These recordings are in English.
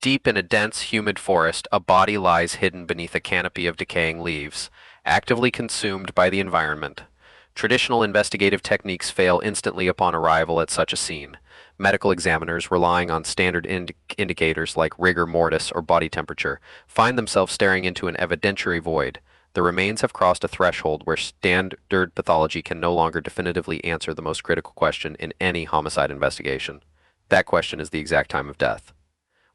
Deep in a dense, humid forest, a body lies hidden beneath a canopy of decaying leaves, actively consumed by the environment. Traditional investigative techniques fail instantly upon arrival at such a scene. Medical examiners, relying on standard indicators like rigor mortis or body temperature, find themselves staring into an evidentiary void. The remains have crossed a threshold where standard pathology can no longer definitively answer the most critical question in any homicide investigation. That question is the exact time of death.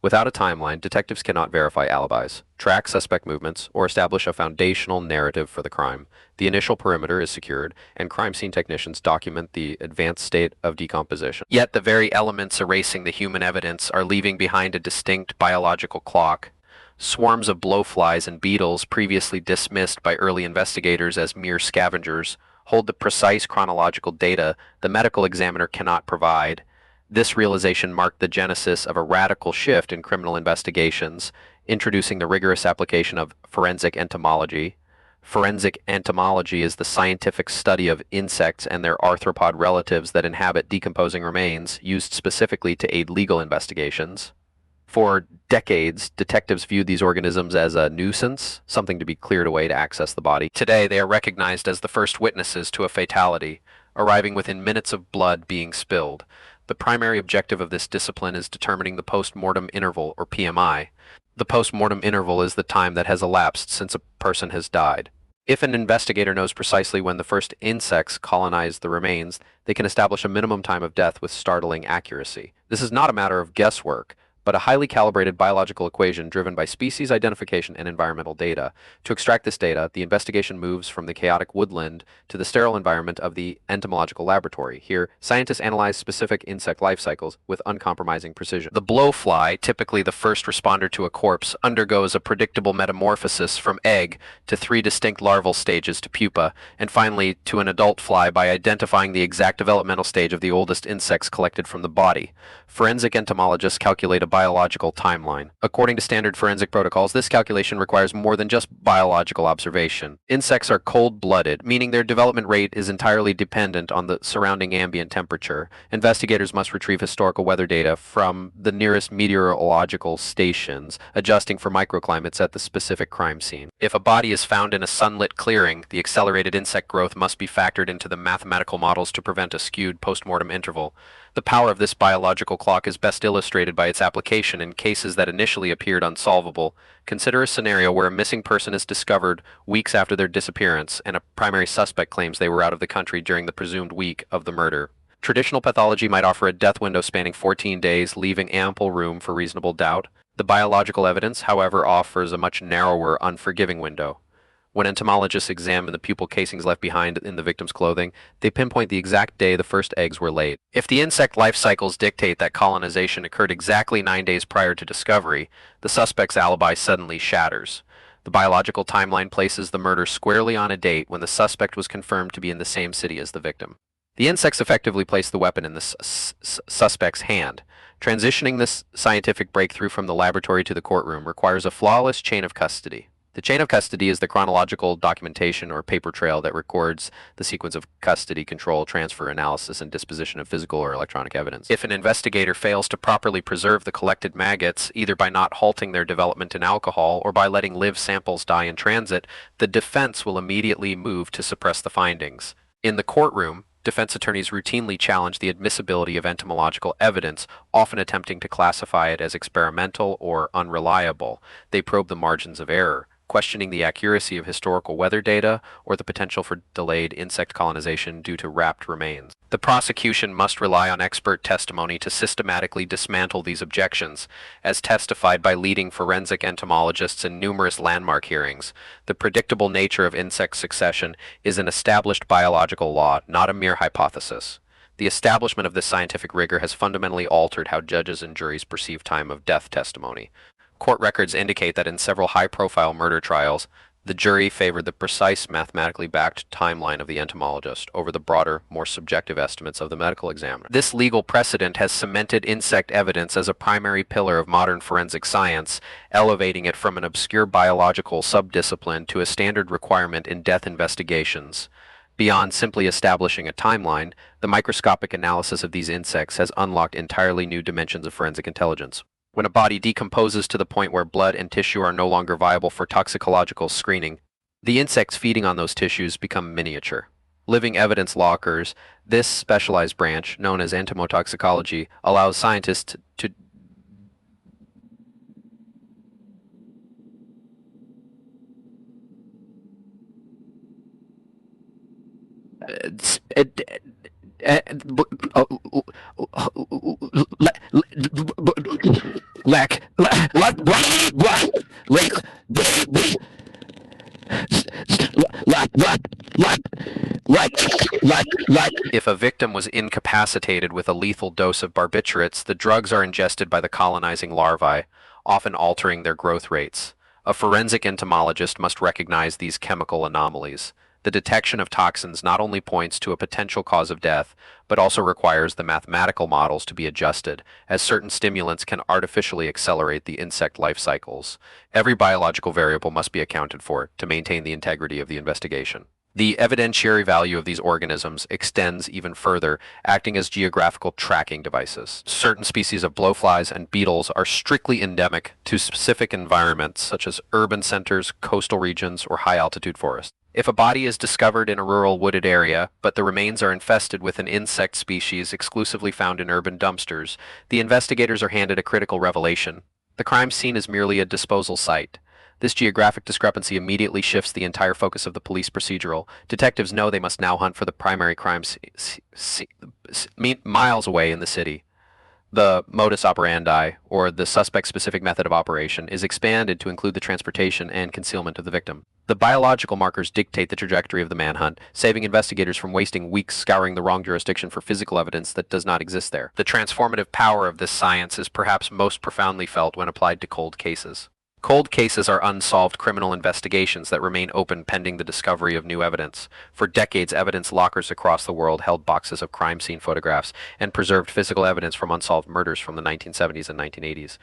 Without a timeline, detectives cannot verify alibis, track suspect movements, or establish a foundational narrative for the crime. The initial perimeter is secured, and crime scene technicians document the advanced state of decomposition. Yet the very elements erasing the human evidence are leaving behind a distinct biological clock. Swarms of blowflies and beetles, previously dismissed by early investigators as mere scavengers, hold the precise chronological data the medical examiner cannot provide. This realization marked the genesis of a radical shift in criminal investigations, introducing the rigorous application of forensic entomology. Forensic entomology is the scientific study of insects and their arthropod relatives that inhabit decomposing remains, used specifically to aid legal investigations. For decades, detectives viewed these organisms as a nuisance, something to be cleared away to access the body. Today, they are recognized as the first witnesses to a fatality, arriving within minutes of blood being spilled. The primary objective of this discipline is determining the post-mortem interval, or PMI. The post-mortem interval is the time that has elapsed since a person has died. If an investigator knows precisely when the first insects colonized the remains, they can establish a minimum time of death with startling accuracy. This is not a matter of guesswork, but a highly calibrated biological equation driven by species identification and environmental data. To extract this data, the investigation moves from the chaotic woodland to the sterile environment of the entomological laboratory. Here, scientists analyze specific insect life cycles with uncompromising precision. The blowfly, typically the first responder to a corpse, undergoes a predictable metamorphosis from egg to three distinct larval stages to pupa, and finally to an adult fly by identifying the exact developmental stage of the oldest insects collected from the body. Forensic entomologists calculate a biological timeline. According to standard forensic protocols, this calculation requires more than just biological observation. Insects are cold-blooded, meaning their development rate is entirely dependent on the surrounding ambient temperature. Investigators must retrieve historical weather data from the nearest meteorological stations, adjusting for microclimates at the specific crime scene. If a body is found in a sunlit clearing, the accelerated insect growth must be factored into the mathematical models to prevent a skewed postmortem interval. The power of this biological clock is best illustrated by its application in cases that initially appeared unsolvable. Consider a scenario where a missing person is discovered weeks after their disappearance, and a primary suspect claims they were out of the country during the presumed week of the murder. Traditional pathology might offer a death window spanning 14 days, leaving ample room for reasonable doubt. The biological evidence, however, offers a much narrower, unforgiving window. When entomologists examine the pupal casings left behind in the victim's clothing, they pinpoint the exact day the first eggs were laid. If the insect life cycles dictate that colonization occurred exactly 9 days prior to discovery, the suspect's alibi suddenly shatters. The biological timeline places the murder squarely on a date when the suspect was confirmed to be in the same city as the victim. The insects effectively place the weapon in the suspect's hand. Transitioning this scientific breakthrough from the laboratory to the courtroom requires a flawless chain of custody. The chain of custody is the chronological documentation or paper trail that records the sequence of custody, control, transfer, analysis, and disposition of physical or electronic evidence. If an investigator fails to properly preserve the collected maggots, either by not halting their development in alcohol or by letting live samples die in transit, the defense will immediately move to suppress the findings. In the courtroom, defense attorneys routinely challenge the admissibility of entomological evidence, often attempting to classify it as experimental or unreliable. They probe the margins of error, questioning the accuracy of historical weather data or the potential for delayed insect colonization due to wrapped remains. The prosecution must rely on expert testimony to systematically dismantle these objections, as testified by leading forensic entomologists in numerous landmark hearings. The predictable nature of insect succession is an established biological law, not a mere hypothesis. The establishment of this scientific rigor has fundamentally altered how judges and juries perceive time of death testimony. Court records indicate that in several high-profile murder trials, the jury favored the precise, mathematically backed timeline of the entomologist over the broader, more subjective estimates of the medical examiner. This legal precedent has cemented insect evidence as a primary pillar of modern forensic science, elevating it from an obscure biological subdiscipline to a standard requirement in death investigations. Beyond simply establishing a timeline, the microscopic analysis of these insects has unlocked entirely new dimensions of forensic intelligence. When a body decomposes to the point where blood and tissue are no longer viable for toxicological screening, the insects feeding on those tissues become miniature. Living evidence law occurs. This specialized branch, known as entomotoxicology, allows scientists to if a victim was incapacitated with a lethal dose of barbiturates, the drugs are ingested by the colonizing larvae, often altering their growth rates. A forensic entomologist must recognize these chemical anomalies. The detection of toxins not only points to a potential cause of death, but also requires the mathematical models to be adjusted, as certain stimulants can artificially accelerate the insect life cycles. Every biological variable must be accounted for to maintain the integrity of the investigation. The evidentiary value of these organisms extends even further, acting as geographical tracking devices. Certain species of blowflies and beetles are strictly endemic to specific environments, such as urban centers, coastal regions, or high-altitude forests. If a body is discovered in a rural wooded area, but the remains are infested with an insect species exclusively found in urban dumpsters, the investigators are handed a critical revelation. The crime scene is merely a disposal site. This geographic discrepancy immediately shifts the entire focus of the police procedural. Detectives know they must now hunt for the primary crime miles away in the city. The modus operandi, or the suspect-specific method of operation, is expanded to include the transportation and concealment of the victim. The biological markers dictate the trajectory of the manhunt, saving investigators from wasting weeks scouring the wrong jurisdiction for physical evidence that does not exist there. The transformative power of this science is perhaps most profoundly felt when applied to cold cases. Cold cases are unsolved criminal investigations that remain open pending the discovery of new evidence. For decades, evidence lockers across the world held boxes of crime scene photographs and preserved physical evidence from unsolved murders from the 1970s and 1980s.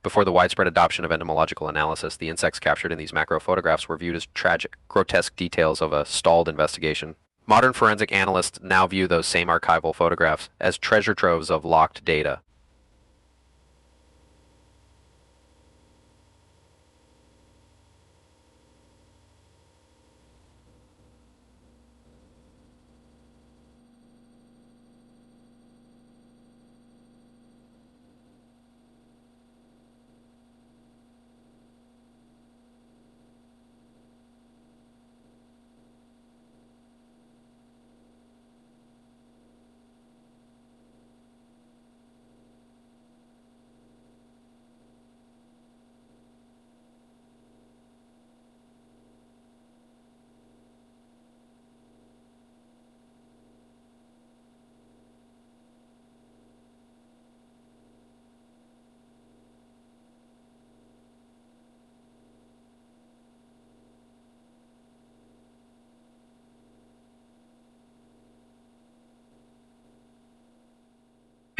Before the widespread adoption of entomological analysis, the insects captured in these macro photographs were viewed as tragic, grotesque details of a stalled investigation. Modern forensic analysts now view those same archival photographs as treasure troves of locked data.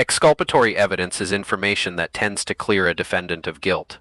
Exculpatory evidence is information that tends to clear a defendant of guilt.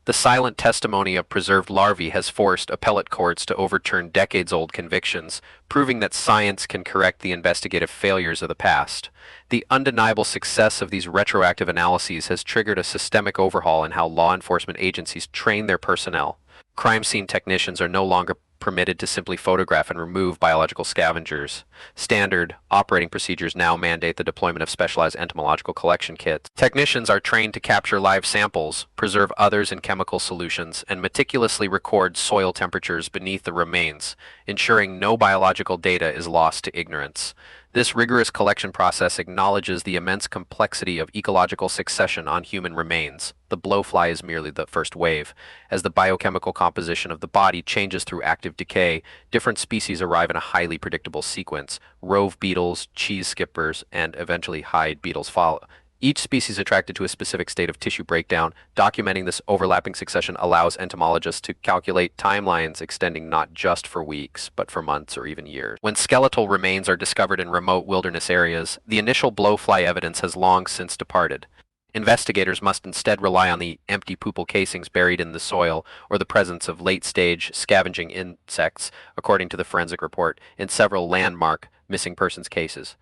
The silent testimony of preserved larvae has forced appellate courts to overturn decades-old convictions, proving that science can correct the investigative failures of the past. The undeniable success of these retroactive analyses has triggered a systemic overhaul in how law enforcement agencies train their personnel. Crime scene technicians are no longer permitted to simply photograph and remove biological scavengers. Standard operating procedures now mandate the deployment of specialized entomological collection kits. Technicians are trained to capture live samples, preserve others in chemical solutions, and meticulously record soil temperatures beneath the remains, ensuring no biological data is lost to ignorance. This rigorous collection process acknowledges the immense complexity of ecological succession on human remains. The blowfly is merely the first wave. As the biochemical composition of the body changes through active decay, different species arrive in a highly predictable sequence. Rove beetles, cheese skippers, and eventually hide beetles follow. Each species attracted to a specific state of tissue breakdown. Documenting this overlapping succession allows entomologists to calculate timelines extending not just for weeks, but for months or even years. When skeletal remains are discovered in remote wilderness areas, the initial blowfly evidence has long since departed. Investigators must instead rely on the empty pupal casings buried in the soil or the presence of late-stage scavenging insects, according to the forensic report, in several landmark missing persons cases.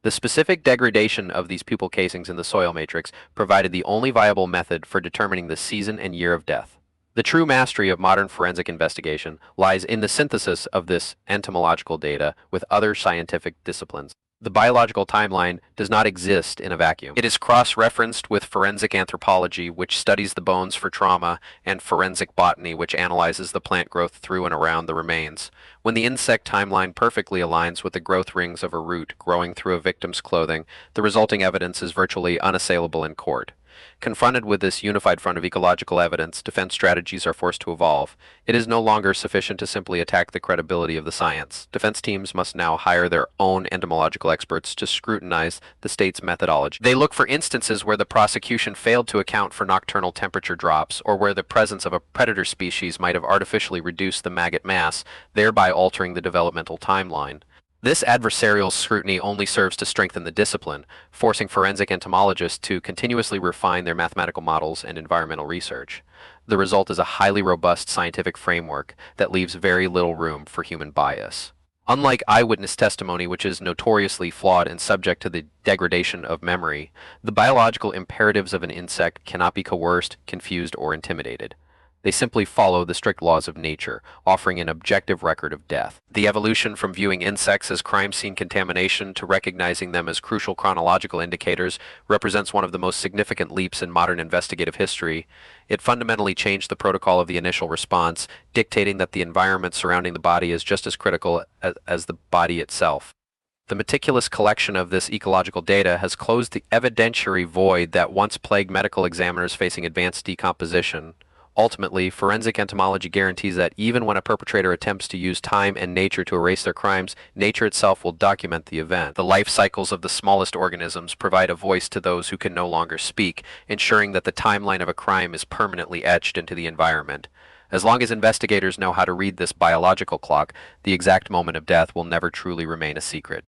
The specific degradation of these pupal casings in the soil matrix provided the only viable method for determining the season and year of death. The true mastery of modern forensic investigation lies in the synthesis of this entomological data with other scientific disciplines. The biological timeline does not exist in a vacuum. It is cross-referenced with forensic anthropology, which studies the bones for trauma, and forensic botany, which analyzes the plant growth through and around the remains. When the insect timeline perfectly aligns with the growth rings of a root growing through a victim's clothing, the resulting evidence is virtually unassailable in court. Confronted with this unified front of ecological evidence, defense strategies are forced to evolve. It is no longer sufficient to simply attack the credibility of the science. Defense teams must now hire their own entomological experts to scrutinize the state's methodology. They look for instances where the prosecution failed to account for nocturnal temperature drops, or where the presence of a predator species might have artificially reduced the maggot mass, thereby altering the developmental timeline. This adversarial scrutiny only serves to strengthen the discipline, forcing forensic entomologists to continuously refine their mathematical models and environmental research. The result is a highly robust scientific framework that leaves very little room for human bias. Unlike eyewitness testimony, which is notoriously flawed and subject to the degradation of memory, the biological imperatives of an insect cannot be coerced, confused, or intimidated. They simply follow the strict laws of nature, offering an objective record of death. The evolution from viewing insects as crime scene contamination to recognizing them as crucial chronological indicators represents one of the most significant leaps in modern investigative history. It fundamentally changed the protocol of the initial response, dictating that the environment surrounding the body is just as critical as the body itself. The meticulous collection of this ecological data has closed the evidentiary void that once plagued medical examiners facing advanced decomposition. Ultimately, forensic entomology guarantees that even when a perpetrator attempts to use time and nature to erase their crimes, nature itself will document the event. The life cycles of the smallest organisms provide a voice to those who can no longer speak, ensuring that the timeline of a crime is permanently etched into the environment. As long as investigators know how to read this biological clock, the exact moment of death will never truly remain a secret.